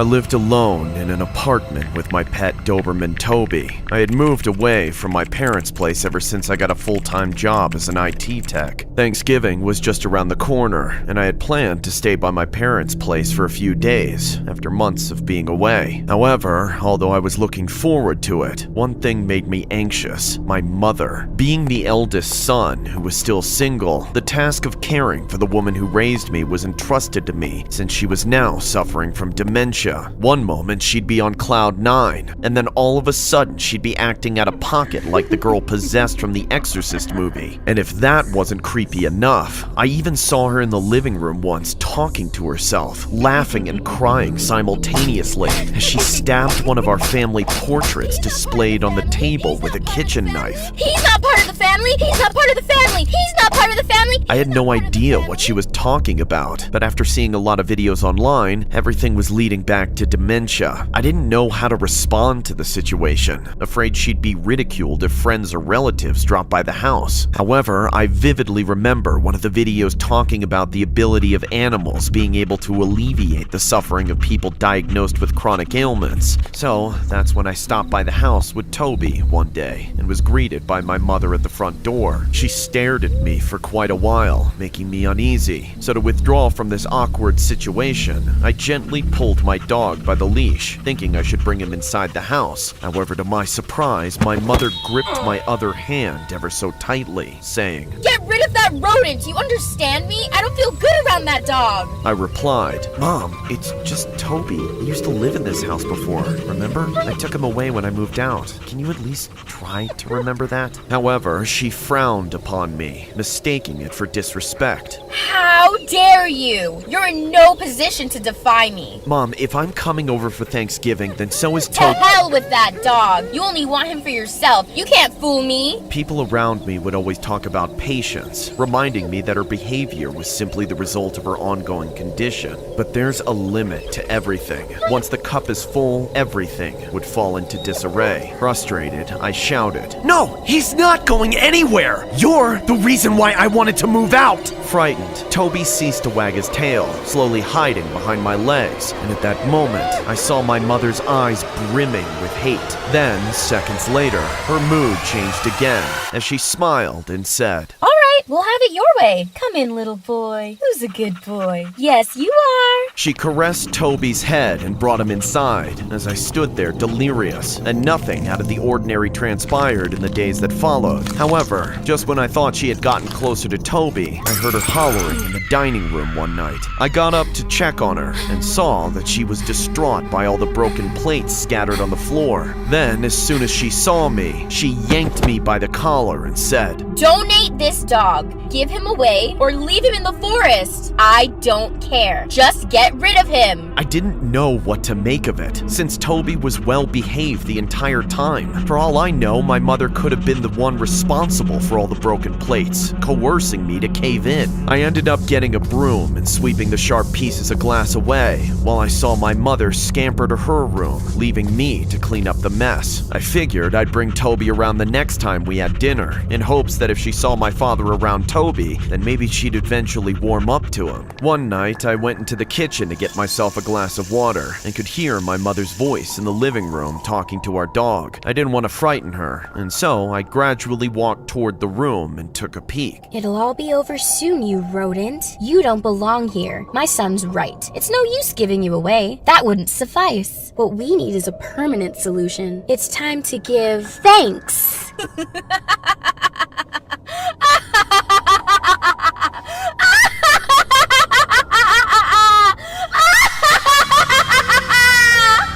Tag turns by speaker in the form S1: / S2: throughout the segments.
S1: I lived alone in an apartment with my pet Doberman Toby. I had moved away from my parents' place ever since I got a full-time job as an IT tech. Thanksgiving was just around the corner, and I had planned to stay by my parents' place for a few days after months of being away. However, although I was looking forward to it, one thing made me anxious: my mother. Being the eldest son who was still single, the task of caring for the woman who raised me was entrusted to me since she was now suffering from dementia. One moment she'd be on cloud 9, and then all of a sudden she'd be acting out of pocket like the girl possessed from the Exorcist movie. And if that wasn't creepy enough, I even saw her in the living room once talking to herself, laughing and crying simultaneously as she stabbed one of our family portraits displayed on the table with a kitchen knife.
S2: He's not part of the family! He's not part of the family! He's not part of the family!
S1: I had no idea what she was talking about, but after seeing a lot of videos online, everything was leading back to dementia. I didn't know how to respond to the situation, afraid she'd be ridiculed if friends or relatives dropped by the house. However, I vividly remember one of the videos talking about the ability of animals being able to alleviate the suffering of people diagnosed with chronic ailments. So that's when I stopped by the house with Toby one day and was greeted by my mother at the front door. She stared at me for quite a while, making me uneasy. So to withdraw from this awkward situation, I gently pulled my dog by the leash, thinking I should bring him inside the house. However, to my surprise, my mother gripped my other hand ever so tightly, saying,
S2: "Get rid of that rodent! You understand me? I don't feel good around that dog!"
S1: I replied, "Mom, it's just Toby. He used to live in this house before, remember? I took him away when I moved out. Can you at least try to remember that?" However, she frowned upon me, mistaking it for disrespect.
S2: How dare you! You're in no position to defy me.
S1: Mom, if I'm coming over for Thanksgiving, then so is
S2: To
S1: Toby.
S2: hell with that dog! You only want him for yourself. You can't fool me.
S1: People around me would always talk about patience, reminding me that her behavior was simply the result of her ongoing condition. But there's a limit to everything. Once the cup is full, everything would fall into disarray. Frustrated, I shouted, "No, he's not going anywhere! You're the reason why I wanted to move out!" Frightened, Toby ceased to wag his tail, slowly hiding behind my legs, and at that moment, I saw my mother's eyes brimming with hate. Then, seconds later, her mood changed again, as she smiled and said,
S2: All right, we'll have it your way. Come in, little boy. Who's a good boy? Yes, you are.
S1: She caressed Toby's head and brought him inside, as I stood there delirious, and nothing out of the ordinary transpired in the days that followed. However, just when I thought she had gotten closer to Toby, I heard her hollering in the dining room one night. I got up to check on her and saw that she was distraught by all the broken plates scattered on the floor. Then, as soon as she saw me, she yanked me by the collar and said,
S2: Donate this dog. Give him away or leave him in the forest. I don't care. Just get rid of him.
S1: I didn't know what to make of it, since Toby was well behaved the entire time. For all I know, my mother could have been the one responsible for all the broken plates, coercing me to cave in. I ended up getting a broom and sweeping the sharp pieces of glass away, while I saw my mother scamper to her room, leaving me to clean up the mess. I figured I'd bring Toby around the next time we had dinner, in hopes that if she saw my father around Toby, then maybe she'd eventually warm up to him. One night, I went into the kitchen to get myself a glass of water, and could hear my mother's voice in the living room talking to our dog. I didn't want to frighten her, and so I gradually walked toward the room and took a peek.
S3: It'll all be over soon, you rodent. You don't belong here. My son's right. It's no use giving you away. That wouldn't suffice. What we need is a permanent solution. It's time to give thanks.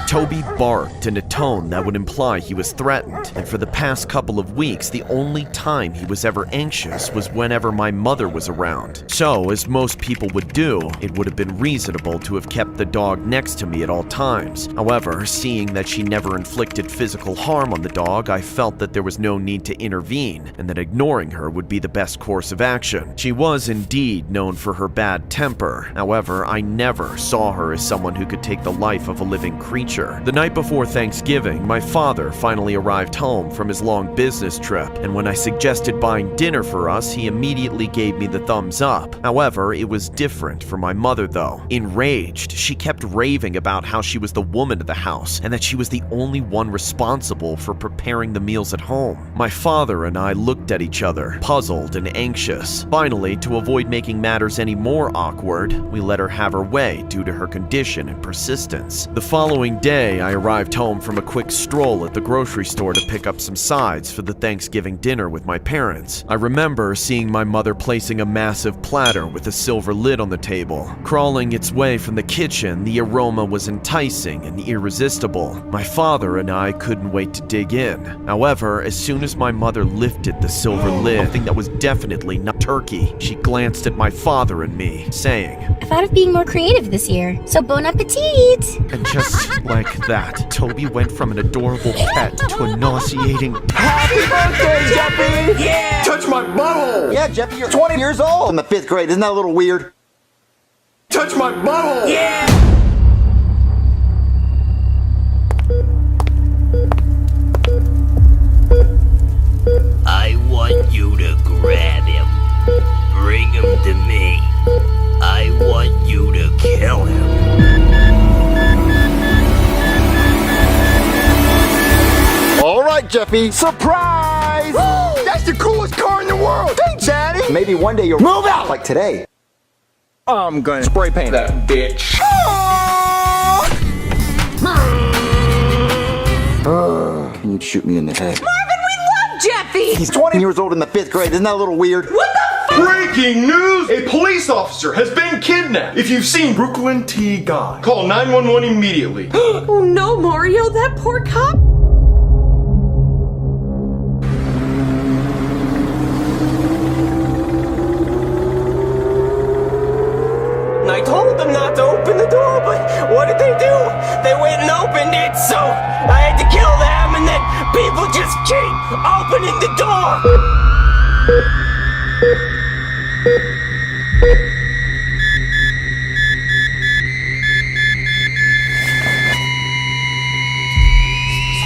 S1: Toby barked in a tone that would imply he was threatened, and for the past couple of weeks, the only time he was ever anxious was whenever my mother was around. So, as most people would do, it would have been reasonable to have kept the dog next to me at all times. However, seeing that she never inflicted physical harm on the dog, I felt that there was no need to intervene, and that ignoring her would be the best course of action. She was indeed known for her bad temper. However, I never saw her as someone who could take the life of a living creature. after. The night before Thanksgiving, my father finally arrived home from his long business trip, and when I suggested buying dinner for us, he immediately gave me the thumbs up. However, it was different for my mother though. Enraged, she kept raving about how she was the woman of the house and that she was the only one responsible for preparing the meals at home. My father and I looked at each other, puzzled and anxious. Finally, to avoid making matters any more awkward, we let her have her way due to her condition and persistence. The following day, I arrived home from a quick stroll at the grocery store to pick up some sides for the Thanksgiving dinner with my parents. I remember seeing my mother placing a massive platter with a silver lid on the table. Crawling its way from the kitchen, the aroma was enticing and irresistible. My father and I couldn't wait to dig in. However, as soon as my mother lifted the silver lid, something that was definitely not turkey, she glanced at my father and me, saying,
S3: I thought of being more creative this year, so bon appetit!
S1: and just like that, Toby went from an adorable pet to a nauseating.
S4: Happy birthday, Jeffy!
S5: Yeah!
S4: Touch my butthole!
S5: Yeah, Jeffy, you're 20 years old in the 5th grade. Isn't that a little weird?
S4: Touch my butthole!
S5: Yeah!
S6: I want you to grab him. Bring him to me. I want you to kill him.
S5: All right, Jeffy. Surprise!
S4: That's the coolest car in the world! Thanks, Daddy!
S5: Maybe one day you'll move out like today.
S4: I'm gonna spray paint that bitch.
S5: Can you shoot me in the head?
S7: Jeffy!
S5: He's 20 years old in the 5th grade. Isn't that a little weird?
S7: What the
S4: Breaking news! A police officer has been kidnapped. If you've seen Brooklyn T. Guy, call 911 immediately.
S7: Oh no, Mario, that poor cop!
S6: I told them not to open the door, but what did they do? They went and opened it, so I had to kill them, and then people just keep opening the door.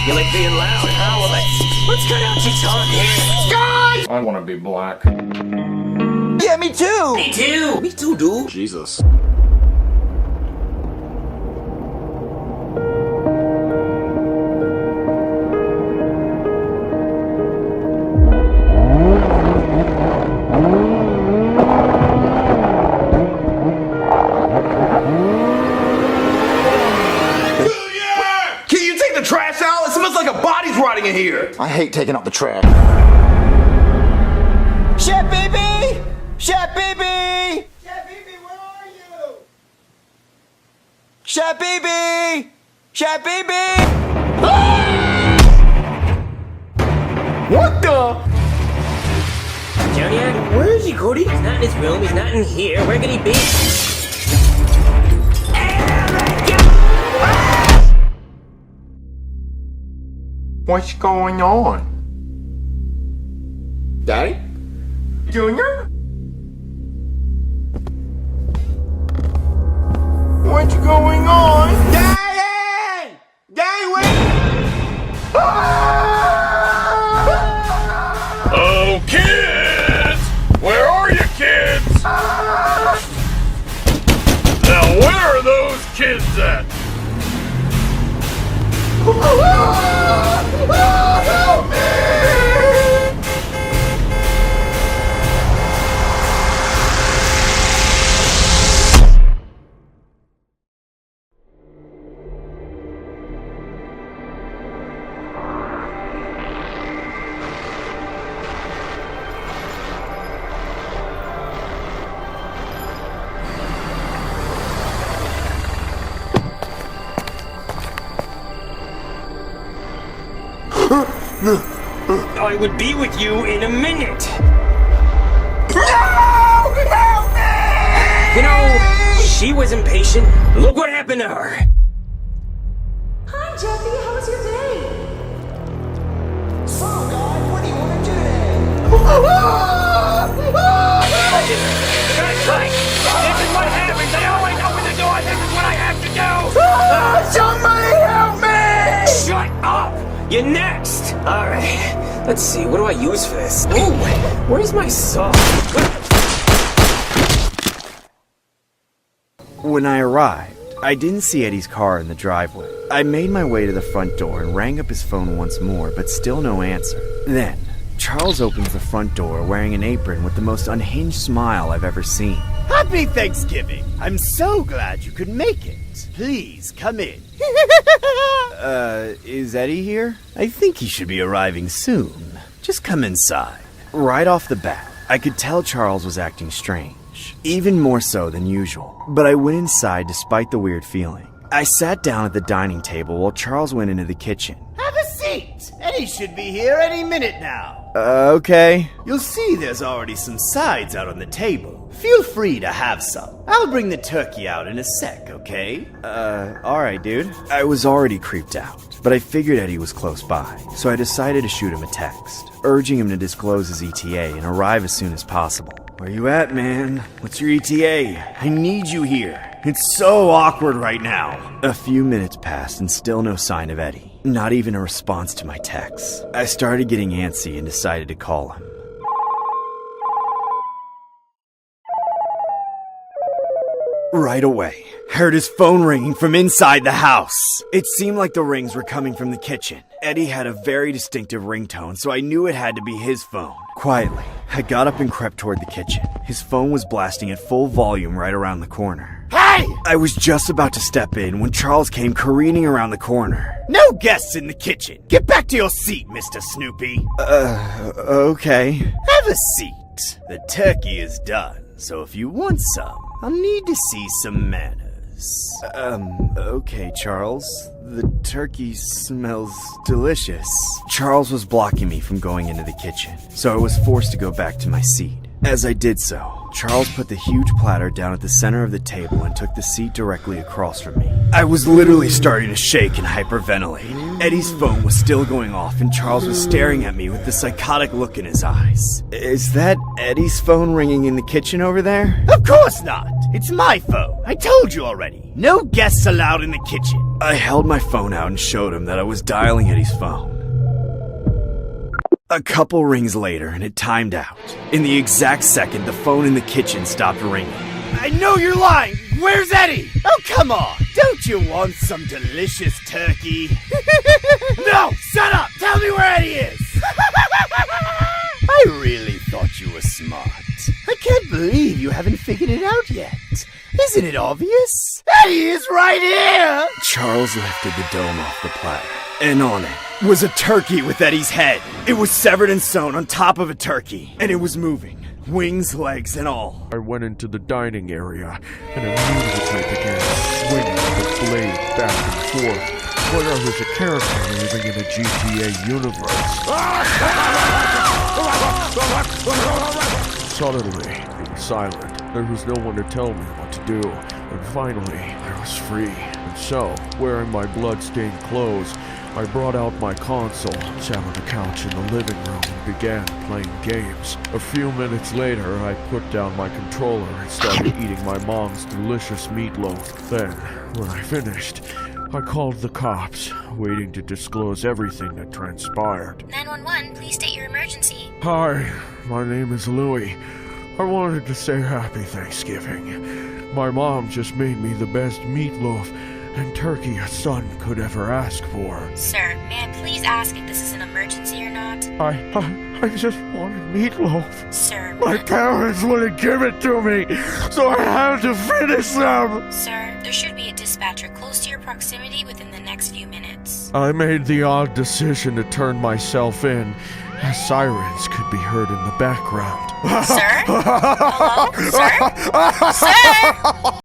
S6: You like being loud, huh? Well, let's cut out your tongue here.
S4: I wanna be black.
S5: Yeah, me too!
S6: Me too. Me too, dude.
S4: Jesus. Can you take the trash out? It smells like a body's rotting in here.
S5: I hate taking out the trash. Chef Baby! Chef Baby!
S4: Chef Baby, where are you?
S5: Chef Baby! Chef Baby!
S4: What the?
S6: Junior, where is he, Cody? He's not in his room. He's not in here. Where could he be?
S4: What's going on? Daddy? Junior? What's going on? Daddy! Daddy, wait!
S8: Oh, kids! Where are you, kids? Now, where are those kids at?
S4: Help me!
S6: I would be with you in a minute.
S4: No! Help me!
S6: You know, she was impatient. Look what happened to her.
S7: Hi, Jeffy, how was your day?
S5: So, guys, what do you want to do today?
S8: This is what happens. I always open the door. This is what I have to do.
S4: Somebody help
S6: You're next! Alright, let's see, what do I use for this? Ooh, where's my saw?
S9: When I arrived, I didn't see Eddie's car in the driveway. I made my way to the front door and rang up his phone once more, but still no answer. Then, Charles opens the front door wearing an apron with the most unhinged smile I've ever seen.
S10: Happy Thanksgiving! I'm so glad you could make it. Please, come in.
S9: Is Eddie here?
S10: I think he should be arriving soon. Just come inside.
S9: Right off the bat, I could tell Charles was acting strange. Even more so than usual. But I went inside despite the weird feeling. I sat down at the dining table while Charles went into the kitchen.
S10: Have a seat! Eddie should be here any minute now.
S9: Okay.
S10: You'll see there's already some sides out on the table. Feel free to have some. I'll bring the turkey out in a sec, okay?
S9: Alright, dude. I was already creeped out, but I figured Eddie was close by, so I decided to shoot him a text, urging him to disclose his ETA and arrive as soon as possible.
S10: Where you at, man? What's your ETA? I need you here. It's so awkward right now.
S9: A few minutes passed and still no sign of Eddie. Not even a response to my texts. I started getting antsy and decided to call him. Right away, heard his phone ringing from inside the house. It seemed like the rings were coming from the kitchen. Eddie had a very distinctive ringtone, so I knew it had to be his phone. Quietly, I got up and crept toward the kitchen. His phone was blasting at full volume right around the corner.
S10: Hey!
S9: I was just about to step in when Charles came careening around the corner.
S10: No guests in the kitchen. Get back to your seat, Mr. Snoopy.
S9: Okay.
S10: Have a seat. The turkey is done, so if you want some, I'll need to see some manners.
S9: Okay, Charles. The turkey smells delicious. Charles was blocking me from going into the kitchen, so I was forced to go back to my seat. As I did so, Charles put the huge platter down at the center of the table and took the seat directly across from me. I was literally starting to shake and hyperventilate. Eddie's phone was still going off and Charles was staring at me with the psychotic look in his eyes. Is that Eddie's phone ringing in the kitchen over there?
S10: Of course not! It's my phone. I told you already. No guests allowed in the kitchen.
S9: I held my phone out and showed him that I was dialing Eddie's phone. A couple rings later and it timed out. In the exact second, the phone in the kitchen stopped ringing.
S10: I know you're lying! Where's Eddie? Oh, come on! Don't you want some delicious turkey? No! Shut up! Tell me where Eddie is! I really thought you were smart. I can't believe you haven't figured it out yet. Isn't it obvious? Eddie is right here!
S9: Charles lifted the dome off the platter, and on it was a turkey with Eddie's head. It was severed and sewn on top of a turkey, and it was moving, wings, legs, and all.
S1: I went into the dining area and immediately began swinging the blade back and forth, like I was a character living in a GTA universe. Suddenly, it was silent. There was no one to tell me what to do, and finally, I was free. And so, wearing my blood-stained clothes, I brought out my console, sat on the couch in the living room, and began playing games. A few minutes later, I put down my controller and started eating my mom's delicious meatloaf. Then, when I finished, I called the cops, waiting to disclose everything that transpired.
S3: 911, please state your emergency.
S1: Hi, my name is Louie. I wanted to say Happy Thanksgiving. My mom just made me the best meatloaf and turkey a son could ever ask for.
S3: Sir, may I please ask if this is an emergency or not?
S1: I just wanted meatloaf.
S3: Sir,
S1: My parents wouldn't give it to me, so I had to finish them.
S3: Sir, there should be a dispatcher close to your proximity within the next few minutes.
S1: I made the odd decision to turn myself in, as sirens could be heard in the background.
S3: Sir? Hello? Sir? Sir?